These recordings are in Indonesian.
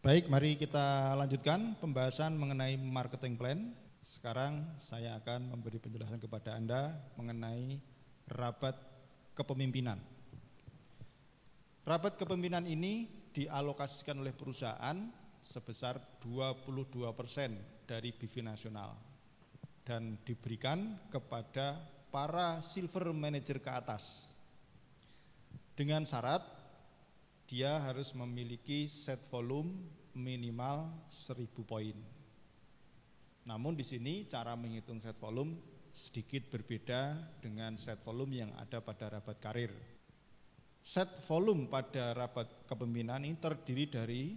Baik, mari kita lanjutkan pembahasan mengenai marketing plan. Sekarang saya akan memberi penjelasan kepada Anda mengenai rapat kepemimpinan. Rapat kepemimpinan ini dialokasikan oleh perusahaan sebesar 22% dari BIV nasional dan diberikan kepada para silver manager ke atas dengan syarat dia harus memiliki set volume minimal 1000 poin. Namun di sini cara menghitung set volume sedikit berbeda dengan set volume yang ada pada rabat karir. Set volume pada rabat kepemimpinan ini terdiri dari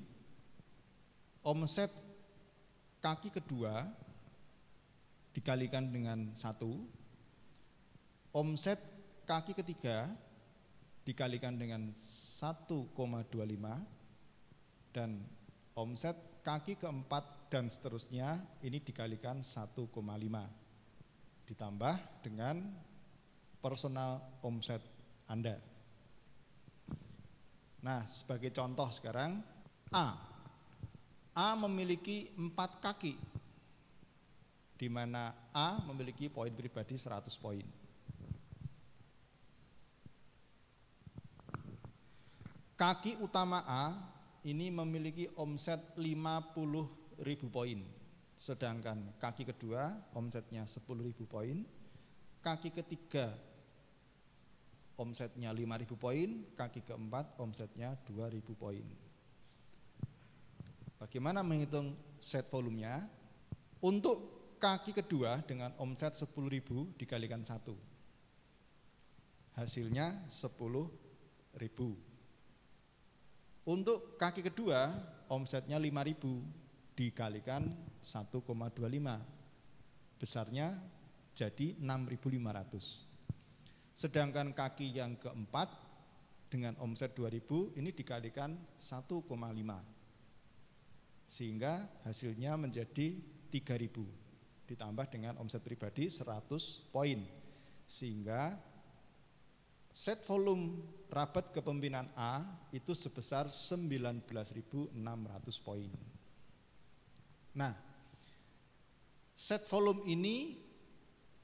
omset kaki kedua dikalikan dengan 1, omset kaki ketiga dikalikan dengan 1,25 dan omset kaki keempat dan seterusnya ini dikalikan 1,5 ditambah dengan personal omset Anda. Nah, sebagai contoh sekarang A memiliki 4 kaki di mana A memiliki poin pribadi 100 poin. Kaki utama A ini memiliki omset 50.000 poin, sedangkan kaki kedua omsetnya 10.000 poin, kaki ketiga omsetnya 5.000 poin, kaki keempat omsetnya 2.000 poin. Bagaimana menghitung set volumenya? Untuk kaki kedua dengan omset 10.000 dikalikan 1, hasilnya 10.000. Untuk kaki kedua omsetnya 5.000 dikalikan 1,25, besarnya jadi 6.500. Sedangkan kaki yang keempat dengan omset 2.000 ini dikalikan 1,5, sehingga hasilnya menjadi 3.000 ditambah dengan omset pribadi 100 poin, sehingga set volume rabat kepemimpinan A itu sebesar 19.600 poin. Nah, set volume ini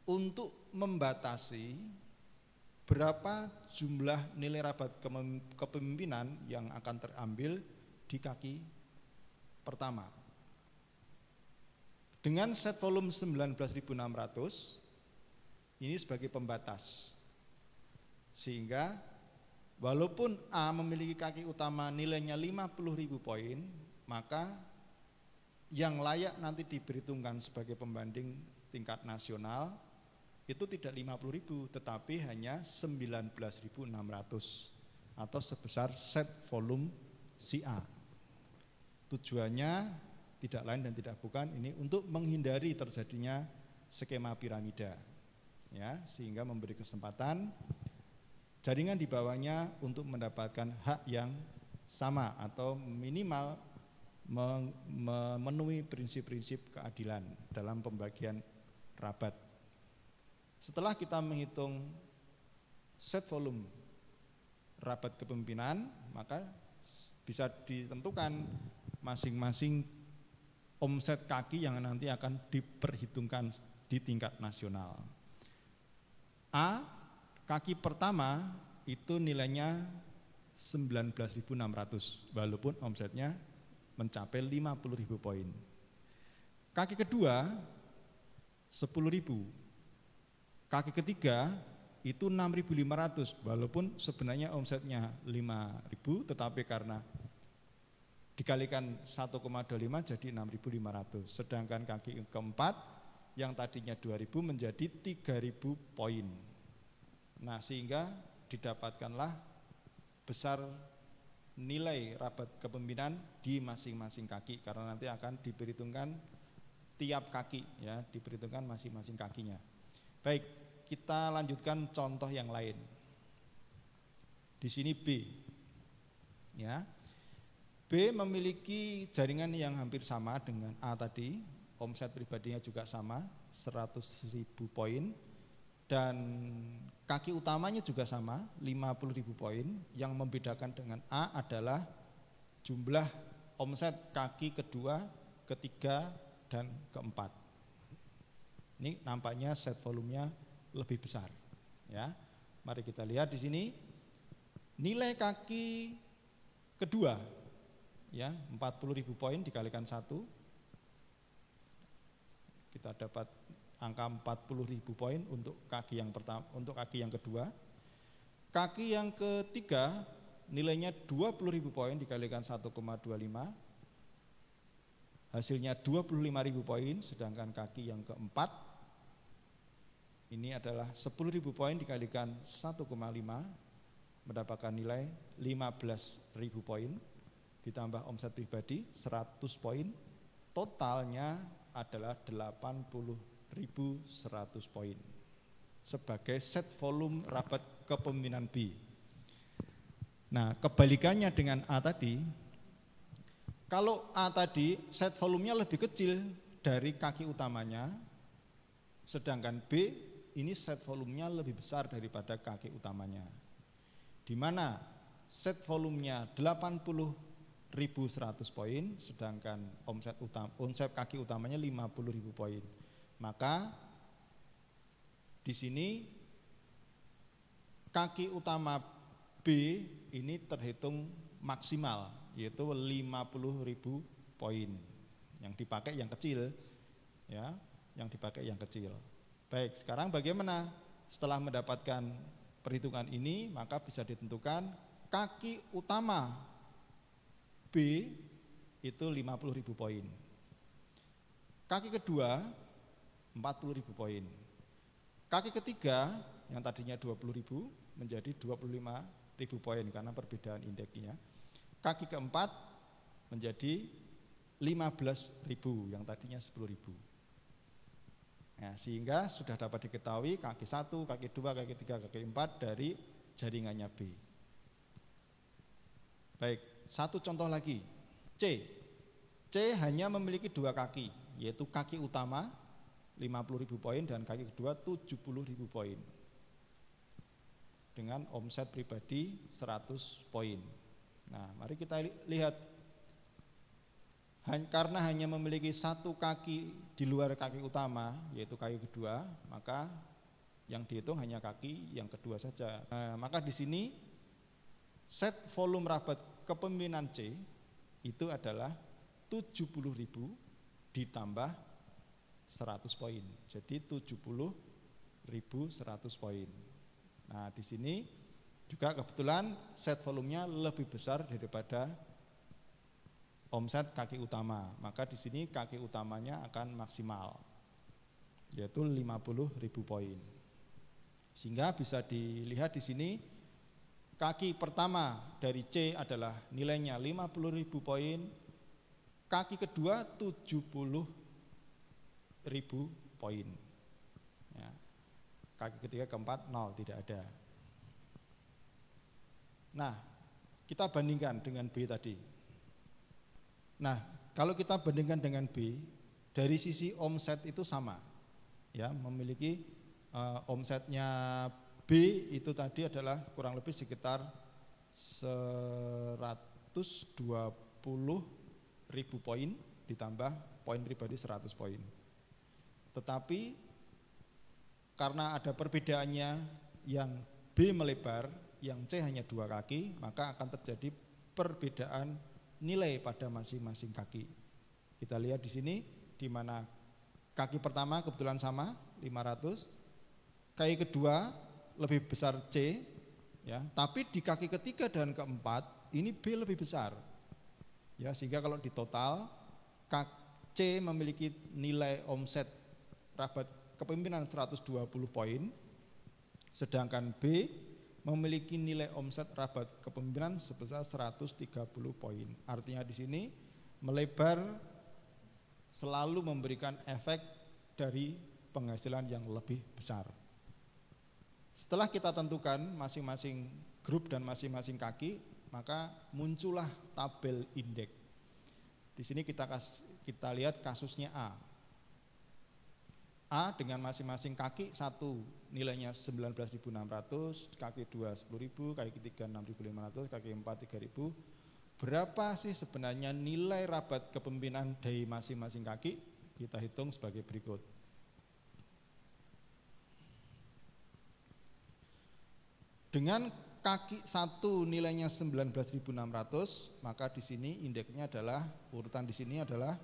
untuk membatasi berapa jumlah nilai rabat kepemimpinan yang akan terambil di kaki pertama. Dengan set volume 19.600 ini sebagai pembatas, sehingga walaupun A memiliki kaki utama nilainya 50.000 poin, maka yang layak nanti diperhitungkan sebagai pembanding tingkat nasional itu tidak 50.000 tetapi hanya 19.600 atau sebesar set volume si A. Tujuannya tidak lain dan tidak bukan ini untuk menghindari terjadinya skema piramida, ya, sehingga memberi kesempatan jaringan di bawahnya untuk mendapatkan hak yang sama atau minimal memenuhi prinsip-prinsip keadilan dalam pembagian rabat. Setelah kita menghitung set volume rabat kepemimpinan, maka bisa ditentukan masing-masing omset kaki yang nanti akan diperhitungkan di tingkat nasional. A kaki pertama itu nilainya 19.600 walaupun omsetnya mencapai 50.000 poin. Kaki kedua 10.000. Kaki ketiga itu 6.500 walaupun sebenarnya omsetnya 5.000 tetapi karena dikalikan 1,25 jadi 6.500. Sedangkan kaki keempat yang tadinya 2.000 menjadi 3.000 poin. Nah, sehingga didapatkanlah besar nilai rabat kepemimpinan di masing-masing kaki karena nanti akan diperhitungkan tiap kaki, ya, diperhitungkan masing-masing kakinya. Baik, kita lanjutkan contoh yang lain. Di sini B, ya. B memiliki jaringan yang hampir sama dengan A tadi, omset pribadinya juga sama, 100.000 poin. Dan kaki utamanya juga sama, 50.000 poin. Yang membedakan dengan A adalah jumlah omset kaki kedua, ketiga, dan keempat. Ini nampaknya set volumenya lebih besar. Ya, mari kita lihat di sini nilai kaki kedua, ya 40.000 poin dikalikan 1, kita dapat angka 40.000 poin untuk kaki yang pertama, untuk kaki yang kedua. Kaki yang ketiga nilainya 20.000 poin dikalikan 1,25, hasilnya 25.000 poin. Sedangkan kaki yang keempat ini adalah 10.000 poin dikalikan 1,5, mendapatkan nilai 15.000 poin, ditambah omset pribadi 100 poin, totalnya adalah 80.100 poin sebagai set volume rapat kepemimpinan B. Nah, kebalikannya dengan A tadi, kalau A tadi set volumenya lebih kecil dari kaki utamanya, sedangkan B ini set volumenya lebih besar daripada kaki utamanya, di mana set volumenya 80.100 poin, sedangkan omset kaki utamanya 50.000 poin. Maka di sini kaki utama B ini terhitung maksimal, yaitu 50.000 poin. Yang dipakai yang kecil, ya, yang dipakai yang kecil. Baik, sekarang bagaimana? Setelah mendapatkan perhitungan ini, maka bisa ditentukan kaki utama B itu 50.000 poin. Kaki kedua 40.000 poin. Kaki ketiga yang tadinya 20.000 menjadi 25.000 poin karena perbedaan indeksnya. Kaki keempat menjadi 15.000 yang tadinya 10.000. Nah, sehingga sudah dapat diketahui kaki 1, kaki 2, kaki 3, kaki 4 dari jaringannya B. Baik, satu contoh lagi, C. C hanya memiliki 2 kaki, yaitu kaki utama 50.000 poin dan kaki kedua 70.000 poin. Dengan omset pribadi 100 poin. Nah, mari kita lihat. Karena hanya memiliki 1 kaki di luar kaki utama, yaitu kaki kedua, maka yang dihitung hanya kaki yang kedua saja. Nah, maka di sini set volume rabat kepemimpinan C itu adalah 70.000 ditambah 100 poin. Jadi 70.100 poin. Nah, di sini juga kebetulan set volumenya lebih besar daripada omset kaki utama, maka di sini kaki utamanya akan maksimal, yaitu 50.000 poin. Sehingga bisa dilihat di sini kaki pertama dari C adalah nilainya 50.000 poin, kaki kedua 70.000 poin. Ya. Kaki ketiga keempat 0, tidak ada. Nah, kita bandingkan dengan B tadi. Nah, kalau kita bandingkan dengan B, dari sisi omset itu sama, ya, memiliki omsetnya B itu tadi adalah kurang lebih sekitar 120.000 poin ditambah poin pribadi 100 poin. Tetapi karena ada perbedaannya, yang B melebar, yang C hanya 2 kaki, maka akan terjadi perbedaan nilai pada masing-masing kaki. Kita lihat di sini, di mana kaki pertama kebetulan sama 500, kaki kedua lebih besar C, ya, tapi di kaki ketiga dan keempat ini B lebih besar, ya, sehingga kalau di total C memiliki nilai omset rabat kepemimpinan 120 poin, sedangkan B memiliki nilai omset rabat kepemimpinan sebesar 130 poin. Artinya di sini melebar selalu memberikan efek dari penghasilan yang lebih besar. Setelah kita tentukan masing-masing grup dan masing-masing kaki, maka muncullah tabel indeks. Di sini kita lihat kasusnya A. A dengan masing-masing kaki 1 nilainya 19.600, kaki 2 10.000, kaki 3 6.500, kaki 4 3.000, berapa sih sebenarnya nilai rabat kepemimpinan dari masing-masing kaki? Kita hitung sebagai berikut. Dengan kaki 1 nilainya 19.600, maka di sini indeksnya adalah, urutan di sini adalah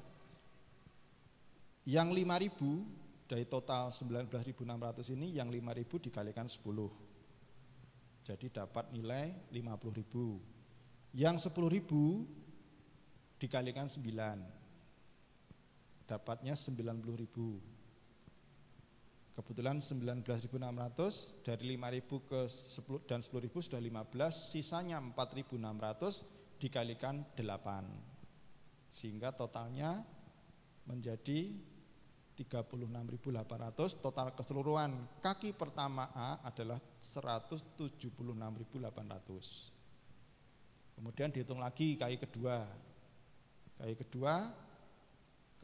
yang 5.000 dari total 19.600 ini, yang 5.000 dikalikan 10. Jadi dapat nilai 50.000. Yang 10.000 dikalikan 9. Dapatnya 90.000. Kebetulan 19.600 dari 5.000 ke 10 dan 10.000 sudah 15, sisanya 4.600 dikalikan 8. Sehingga totalnya menjadi 36.800. Total keseluruhan kaki pertama A adalah 176.800. Kemudian dihitung lagi kaki kedua. Kaki kedua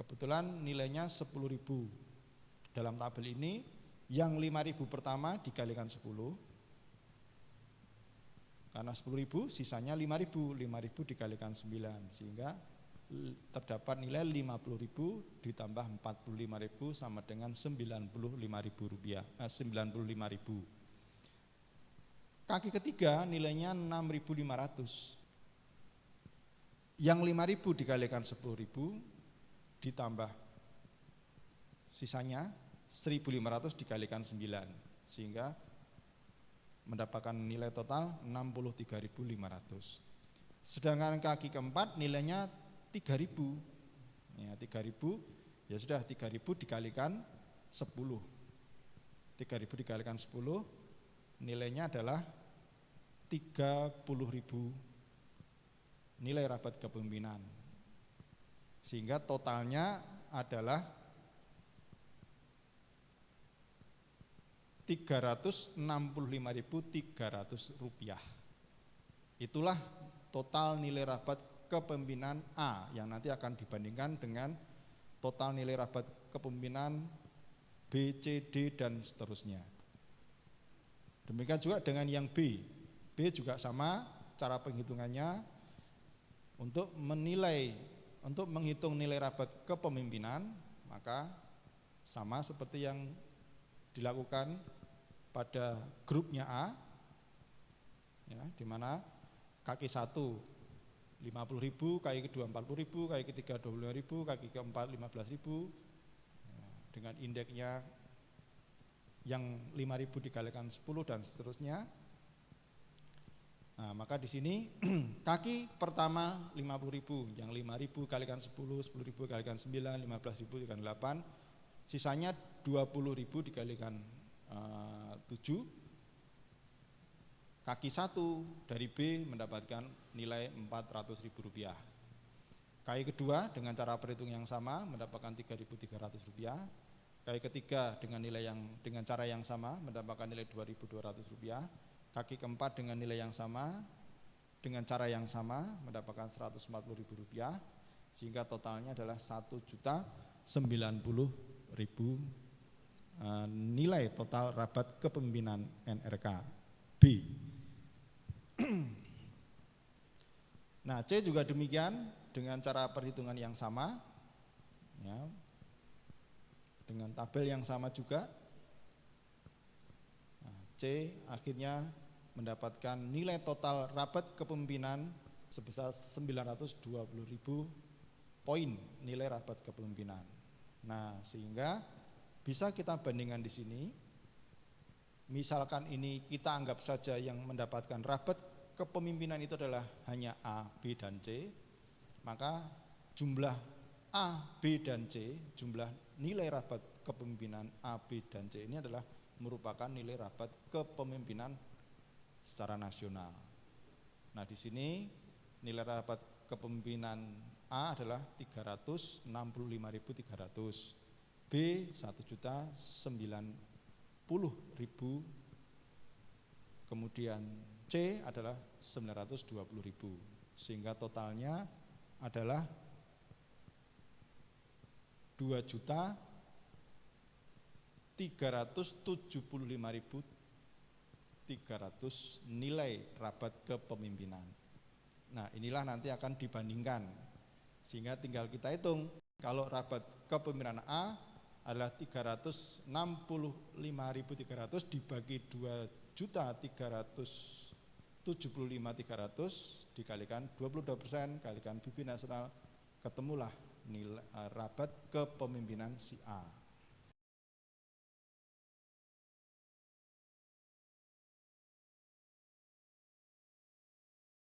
kebetulan nilainya 10.000. Dalam tabel ini yang 5.000 pertama dikalikan 10, karena 10.000 sisanya 5.000, 5.000 dikalikan 9, sehingga terdapat nilai 50.000 ditambah 45.000 sama dengan 95.000 rupiah, 95.000. Kaki ketiga nilainya 6.500. Yang 5.000 dikalikan 10.000 ditambah sisanya 1.500 dikalikan 9, sehingga mendapatkan nilai total 63.500. Sedangkan kaki keempat nilainya 3.000. Ya, 3.000 ya sudah, 3.000 dikalikan 10. 3.000 dikalikan 10 nilainya adalah 30.000 nilai rabat kepemimpinan. Sehingga totalnya adalah 365.300 rupiah. Itulah total nilai rabat kepemimpinan A yang nanti akan dibandingkan dengan total nilai rabat kepemimpinan B, C, D dan seterusnya. Demikian juga dengan yang B. B juga sama cara penghitungannya. Untuk menghitung nilai rabat kepemimpinan, maka sama seperti yang dilakukan pada grupnya A, ya, di mana kaki 1 50.000, kaki kedua 40.000, kaki ketiga 25.000, kaki keempat 15.000, ya, dengan indeksnya yang 5.000 dikalikan 10 dan seterusnya. Nah, maka di sini kaki pertama 50.000, yang 5.000 kalikan 10, 10.000 kalikan 9, 15.000 dikalikan 8, sisanya 20.000 dikalikan 7. Kaki 1 dari B mendapatkan nilai 400.000 rupiah. Kaki kedua dengan cara perhitung yang sama mendapatkan 3.300 rupiah. Kaki ketiga dengan cara yang sama mendapatkan nilai 2.200 rupiah. Kaki keempat dengan nilai yang sama, dengan cara yang sama mendapatkan 140.000 rupiah, sehingga totalnya adalah 1.090.000 nilai total rabat kepemimpinan NRK B. Nah, C juga demikian dengan cara perhitungan yang sama, ya, dengan tabel yang sama juga. Nah, C akhirnya mendapatkan nilai total rabat kepemimpinan sebesar 920.000 poin nilai rabat kepemimpinan. Nah, sehingga bisa kita bandingkan di sini. Misalkan ini kita anggap saja yang mendapatkan rabat kepemimpinan itu adalah hanya A, B, dan C, maka jumlah A, B, dan C, jumlah nilai rabat kepemimpinan A, B, dan C ini adalah merupakan nilai rabat kepemimpinan secara nasional. Nah, di sini nilai rabat kepemimpinan A adalah 365.300. B 1.090.000, kemudian C adalah 920.000, sehingga totalnya adalah 2.375.300 nilai rabat kepemimpinan. Nah, inilah nanti akan dibandingkan. Sehingga tinggal kita hitung, kalau rabat kepemimpinan A adalah 365.300 dibagi 2.375.300 dikalikan 22% kalikan PIB nasional, ketemulah nilai rabat kepemimpinan si A.